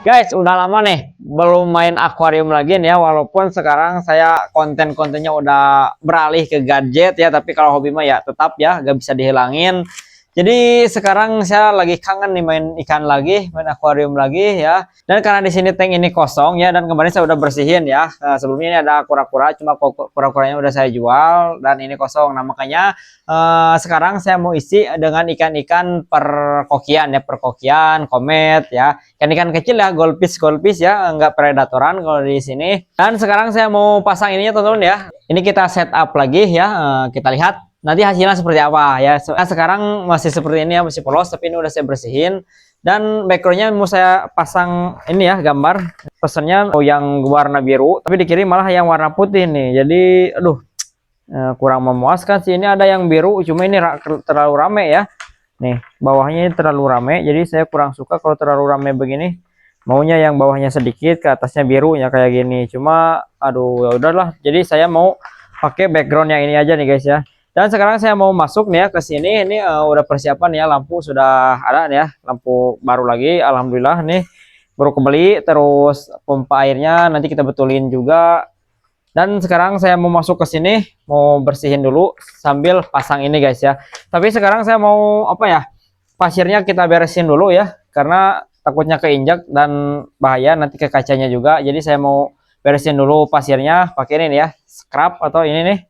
Guys, udah lama nih belum main akuarium lagi nih ya. Walaupun sekarang saya konten-kontennya udah beralih ke gadget ya, tapi kalau hobi mah ya tetap ya gak bisa dihilangin. Jadi sekarang saya lagi kangen nih main ikan lagi, main akuarium lagi ya. Dan karena di sini tank ini kosong ya, dan kemarin saya udah bersihin ya. Nah, sebelumnya ini ada kura-kura, cuma kura-kuranya udah saya jual dan ini kosong. Nah makanya sekarang saya mau isi dengan ikan-ikan perkokian ya, perkokian, komet ya. Ikan-ikan kecil ya, goldfish ya, nggak predatoran kalau di sini. Dan sekarang saya mau pasang ininya teman-teman ya. Ini kita setup lagi ya, kita lihat nanti hasilnya seperti apa ya. Nah, sekarang masih seperti ini ya, masih polos, tapi ini udah saya bersihin. Dan backgroundnya mau saya pasang ini ya, gambar. Pesannya yang warna biru, tapi dikirim malah yang warna putih nih. Jadi, aduh, kurang memuaskan sih. Ini ada yang biru, cuma ini terlalu rame ya. Nih, bawahnya ini terlalu rame, jadi saya kurang suka kalau terlalu rame begini. Maunya yang bawahnya sedikit, ke atasnya biru ya kayak gini. Cuma, aduh, ya udahlah. Jadi saya mau pakai background yang ini aja nih guys ya. Dan sekarang saya mau masuk nih ya ke sini. Ini udah persiapan ya, lampu sudah ada nih ya, lampu baru lagi. Alhamdulillah nih baru kebeli. Terus pompa airnya nanti kita betulin juga. Dan sekarang saya mau masuk ke sini, mau bersihin dulu sambil pasang ini guys ya. Tapi sekarang saya mau apa ya? Pasirnya kita beresin dulu ya, karena takutnya keinjak dan bahaya nanti ke kacanya juga. Jadi saya mau beresin dulu pasirnya pakai ini ya, scrub atau ini nih.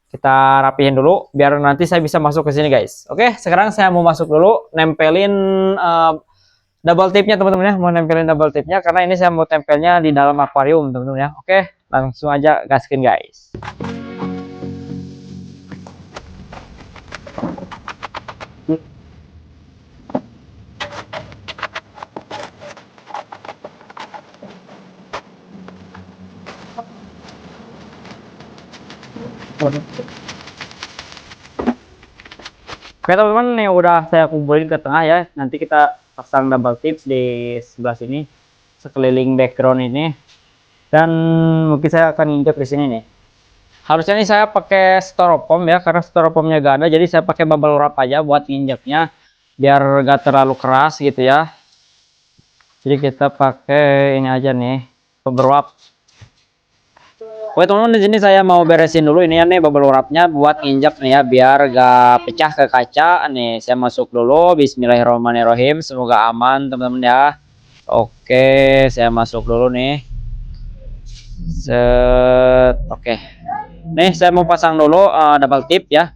Kita rapihin dulu biar nanti saya bisa masuk ke sini guys. Oke, sekarang saya mau masuk dulu nempelin double tipnya teman-teman ya, mau nempelin double tipnya karena ini saya mau tempelnya di dalam akuarium teman-teman ya. Oke, langsung aja gaskin guys. Oke teman-teman, nih udah saya kumpulin ke tengah ya. Nanti kita pasang double tips di sebelah sini, sekeliling background ini. Dan mungkin saya akan injak di sini nih. Harusnya nih saya pakai styrofoam ya, karena styrofoamnya gak ada. Jadi saya pakai bubble wrap aja buat injaknya, biar gak terlalu keras gitu ya. Jadi kita pakai ini aja nih, bubble wrap. Oke teman-teman, di sini saya mau beresin dulu ini ya nih bubble wrapnya buat injak nih ya, biar gak pecah ke kaca. Nih saya masuk dulu, bismillahirrahmanirrahim, semoga aman teman-teman ya. Oke, saya masuk dulu nih. Set, oke. Nih saya mau pasang dulu double tip ya,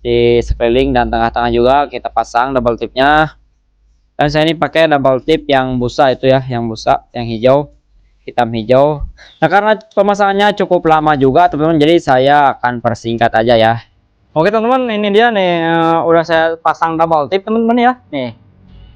di sekeliling dan tengah-tengah juga kita pasang double tipnya. Dan saya ini pakai double tip yang busa itu ya, yang busa, yang hijau, hitam hijau. Nah karena pemasangannya cukup lama juga teman-teman, jadi saya akan persingkat aja ya. Oke teman-teman, ini dia nih udah saya pasang double tip teman-teman ya. Nih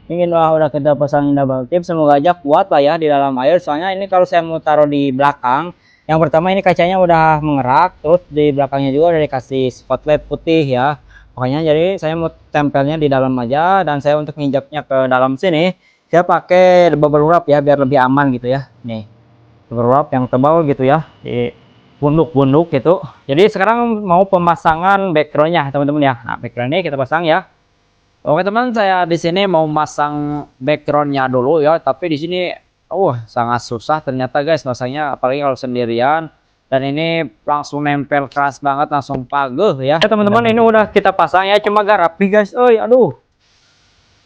ini udah kita pasang double tip, semoga aja kuat lah ya di dalam air. Soalnya ini kalau saya mau taruh di belakang, yang pertama ini kacanya udah mengerak, terus di belakangnya juga udah dikasih spotlight putih ya. Pokoknya jadi saya mau tempelnya di dalam aja, dan saya untuk nginjaknya ke dalam sini saya pakai bubble wrap ya, biar lebih aman gitu ya. Nih bubble wrap yang tebal gitu ya, di bunduk-bunduk gitu. Jadi sekarang mau pemasangan backgroundnya teman-teman ya. Nah backgroundnya kita pasang ya. Oke teman, saya di sini mau masang backgroundnya dulu ya, tapi di sini sangat susah ternyata guys masangnya, apalagi kalau sendirian. Dan ini langsung nempel keras banget, langsung pageh ya. Teman-teman, ini udah kita pasang ya, cuma gak rapi guys. Aduh,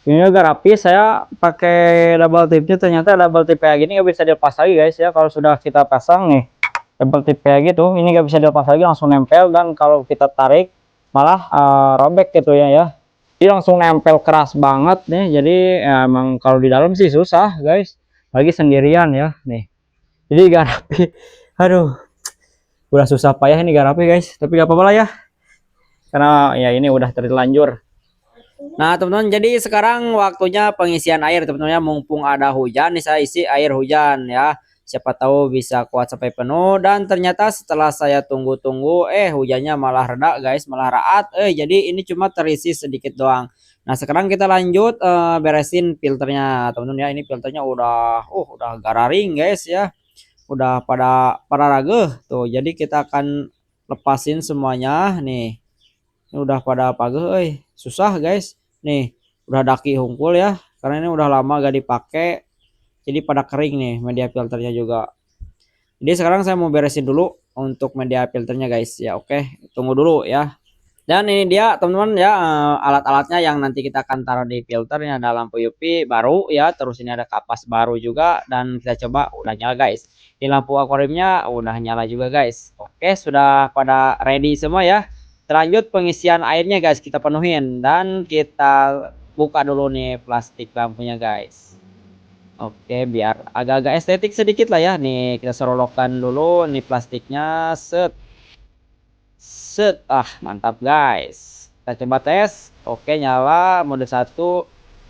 ini agak rapi. Saya pakai double tipnya, ternyata double tip kayak gini nggak bisa dilepas lagi guys ya. Kalau sudah kita pasang nih double tip kayak gitu, ini nggak bisa dilepas lagi, langsung nempel. Dan kalau kita tarik malah robek gitu ya. Jadi langsung nempel keras banget nih. Jadi ya, emang kalau di dalam sih susah guys, lagi sendirian ya nih. Jadi gak rapi. Aduh, udah susah payah ini gak rapi guys, tapi gak apa-apa lah ya, karena ya ini udah terlanjur. Nah teman-teman, jadi sekarang waktunya pengisian air teman-teman ya. Mumpung ada hujan nih, saya isi air hujan ya, siapa tahu bisa kuat sampai penuh. Dan ternyata setelah saya tunggu-tunggu hujannya malah reda guys, malah raat. Jadi ini cuma terisi sedikit doang. Nah sekarang kita lanjut beresin filternya teman-teman ya. Ini filternya udah gararing guys ya, udah pada rageh tuh. Jadi kita akan lepasin semuanya nih. Ini udah pada pageh, susah guys. Nih udah daki hungkul ya, karena ini udah lama gak dipakai. jadi pada kering nih media filternya juga. Jadi sekarang saya mau beresin dulu untuk media filternya guys ya. Oke, tunggu dulu ya. Dan ini dia teman-teman ya, alat-alatnya yang nanti kita akan taruh di filter. Ini ada lampu UV baru ya, terus ini ada kapas baru juga, dan kita coba udah nyala guys. Di lampu akuariumnya udah nyala juga guys. Oke, sudah pada ready semua ya. Terlanjut pengisian airnya guys, kita penuhin dan kita buka dulu nih plastik lampunya guys. Oke, biar agak-agak estetik sedikit lah ya. Nih kita serolokkan dulu nih plastiknya, set set. Ah, mantap guys. Kita coba tes. Oke, nyala mode 1,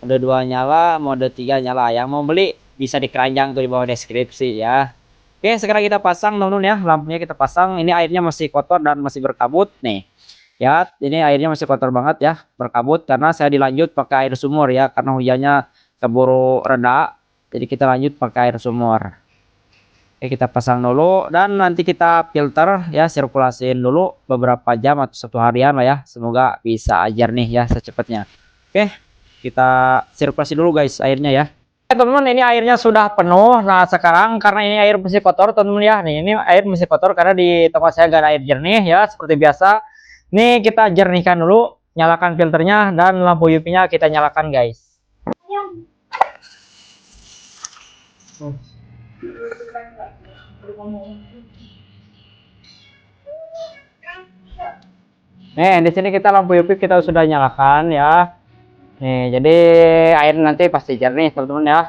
mode 2 nyala, mode 3 nyala. Yang mau beli bisa di keranjang tuh di bawah deskripsi ya. Oke, sekarang kita pasang teman-teman ya. Lampunya kita pasang. Ini airnya masih kotor dan masih berkabut nih. Ya, ini airnya masih kotor banget ya, berkabut karena saya dilanjut pakai air sumur ya, karena hujannya keburu reda. Jadi kita lanjut pakai air sumur. Oke, kita pasang dulu dan nanti kita filter ya, sirkulasiin dulu beberapa jam atau 1 harian lah ya. Semoga bisa jernih ya secepatnya. Oke, kita sirkulasi dulu guys airnya ya. Teman-teman, ini airnya sudah penuh. Nah sekarang karena ini air masih kotor teman-teman ya, nih ini air masih kotor karena di tempat saya gak ada air jernih ya, seperti biasa. Nih kita jernihkan dulu, nyalakan filternya dan lampu UV-nya kita nyalakan guys. Nih di sini kita lampu UV kita sudah nyalakan ya. Nih jadi air nanti pasti jernih teman-teman ya.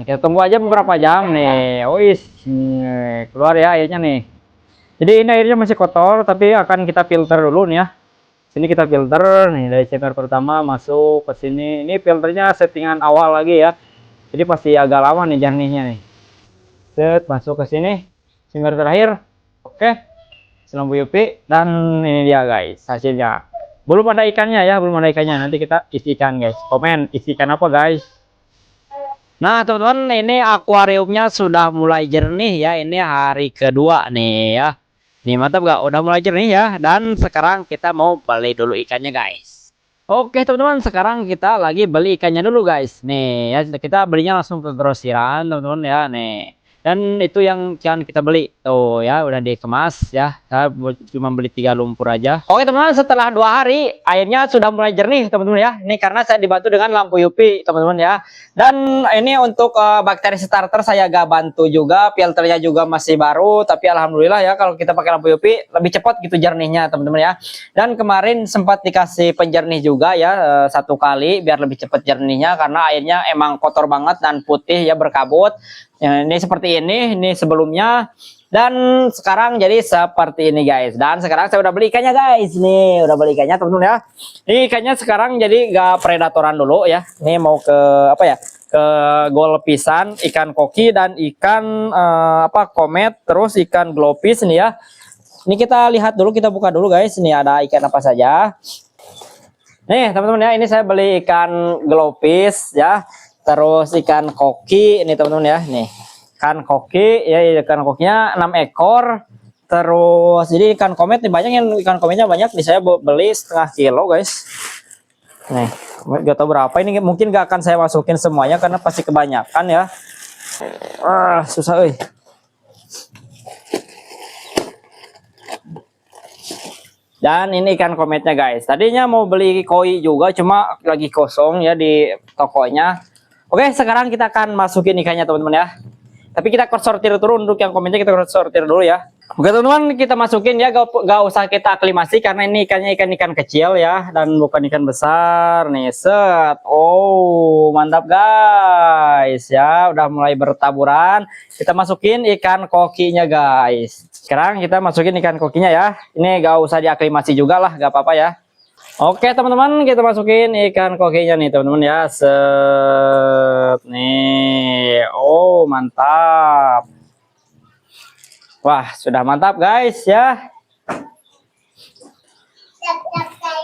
Nih, kita tunggu aja beberapa jam nih. Ois, nih, keluar ya airnya nih. Jadi ini airnya masih kotor tapi akan kita filter dulu nih ya. Sini kita filter nih dari chamber pertama masuk ke sini. Ini filternya settingan awal lagi ya. Jadi pasti agak lama nih jernihnya nih. Set masuk ke sini. Chamber terakhir. Oke. Lampu UV dan ini dia guys hasilnya. Belum ada ikannya ya, belum ada ikannya. Nanti kita isi ikan guys. Komen isi ikan apa guys. Nah teman-teman, ini akuariumnya sudah mulai jernih ya. Ini hari kedua nih ya. Nih mantap gak? Udah mulai jernih ya. Dan sekarang kita mau beli dulu ikannya guys. Oke teman-teman, sekarang kita lagi beli ikannya dulu guys. Nih ya, kita belinya langsung ke grosiran teman-teman ya. Nih. Dan itu yang jangan kita beli tuh ya, udah dikemas ya. Saya cuma beli 3 lumpur aja. Oke teman-teman, setelah 2 hari airnya sudah mulai jernih teman-teman ya. Ini karena saya dibantu dengan lampu UV teman-teman ya. Dan ini untuk bakteri starter saya gak bantu juga, filternya juga masih baru. Tapi alhamdulillah ya, kalau kita pakai lampu UV lebih cepat gitu jernihnya teman-teman ya. Dan kemarin sempat dikasih penjernih juga ya, 1 kali biar lebih cepat jernihnya, karena airnya emang kotor banget dan putih ya, berkabut. Ya, ini seperti ini sebelumnya, dan sekarang jadi seperti ini guys. Dan sekarang saya udah beli ikannya guys. Nih udah beli ikannya teman-teman ya. Ini ikannya sekarang jadi gak predatoran dulu ya. Ini mau ke apa ya, ke gol pisan, ikan koki dan ikan komet, terus ikan glowfish nih ya. Ini kita lihat dulu, kita buka dulu guys. Ini ada ikan apa saja. Nih teman-teman ya, ini saya beli ikan glowfish ya. Terus ikan koki ini teman-teman ya. Nih ikan koki ya, ikan kokinya 6 ekor. Terus jadi ikan komet nih banyak, yang ikan kometnya banyak. Nih saya beli setengah kilo guys. Nih gak tahu berapa ini, mungkin gak akan saya masukin semuanya karena pasti kebanyakan ya. Susah euy. Dan ini ikan kometnya guys. Tadinya mau beli koi juga, cuma lagi kosong ya di tokonya. Oke, sekarang kita akan masukin ikannya teman-teman ya. Tapi kita sortir dulu untuk yang komennya, kita sortir dulu ya. Oke teman-teman, kita masukin ya, gak usah kita aklimasi karena ini ikannya ikan kecil ya, dan bukan ikan besar nih. Set. Oh mantap guys ya, udah mulai bertaburan. Kita masukin ikan kokinya guys. Sekarang kita masukin ikan kokinya ya. Ini gak usah diaklimasi juga lah, gak apa-apa ya. Oke teman-teman, kita masukin ikan kokinya nih teman-teman ya. Set nih. Oh mantap. Wah sudah mantap guys ya.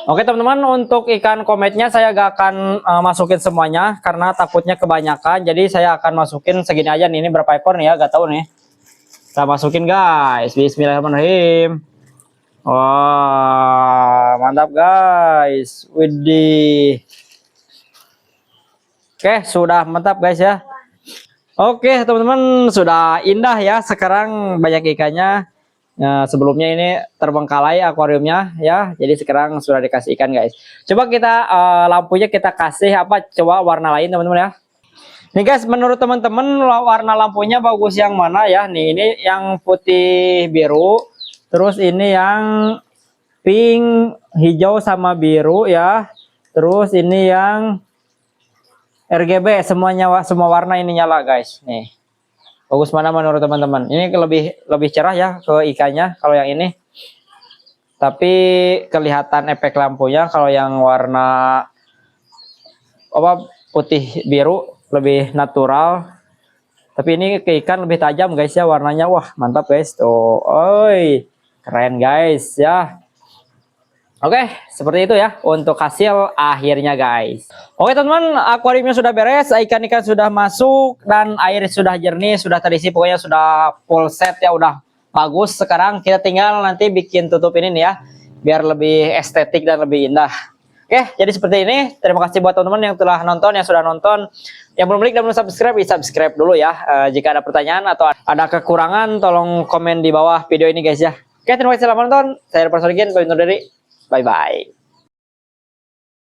Oke teman-teman, untuk ikan kometnya saya gak akan masukin semuanya karena takutnya kebanyakan. Jadi saya akan masukin segini aja nih. Ini berapa ekor nih ya, gak tahu nih. Kita masukin guys. Bismillahirrahmanirrahim. Wah mantap guys. Widih. Oke sudah mantap guys ya. Oke teman-teman, sudah indah ya. Sekarang banyak ikannya. Nah, sebelumnya ini terbengkalai akuariumnya ya. Jadi sekarang sudah dikasih ikan guys. Coba kita lampunya kita kasih apa? Coba warna lain teman-teman ya. Nih guys, menurut teman-teman warna lampunya bagus yang mana ya? Nih ini yang putih biru. Terus ini yang pink, hijau sama biru ya. Terus ini yang RGB, semuanya semua warna ini nyala guys. Nih. Bagus mana menurut teman-teman? Ini lebih cerah ya ke ikannya kalau yang ini. Tapi kelihatan efek lampunya kalau yang warna apa putih biru lebih natural. Tapi ini ke ikan lebih tajam guys ya warnanya. Wah, mantap guys. Tuh. Oi, keren guys ya. Oke, seperti itu ya untuk hasil akhirnya guys. Oke teman-teman, akuariumnya sudah beres, ikan-ikan sudah masuk dan air sudah jernih, sudah terisi, pokoknya sudah full set ya, udah bagus. Sekarang kita tinggal nanti bikin tutup ini nih ya, biar lebih estetik dan lebih indah. Oke, jadi seperti ini. Terima kasih buat teman-teman yang telah nonton, yang sudah nonton. Yang belum like dan belum subscribe, subscribe dulu ya. Jika ada pertanyaan atau ada kekurangan, tolong komen di bawah video ini guys ya. Oke, terima kasih telah menonton. Saya Pastor Gin, pamit undur diri. Bye-bye.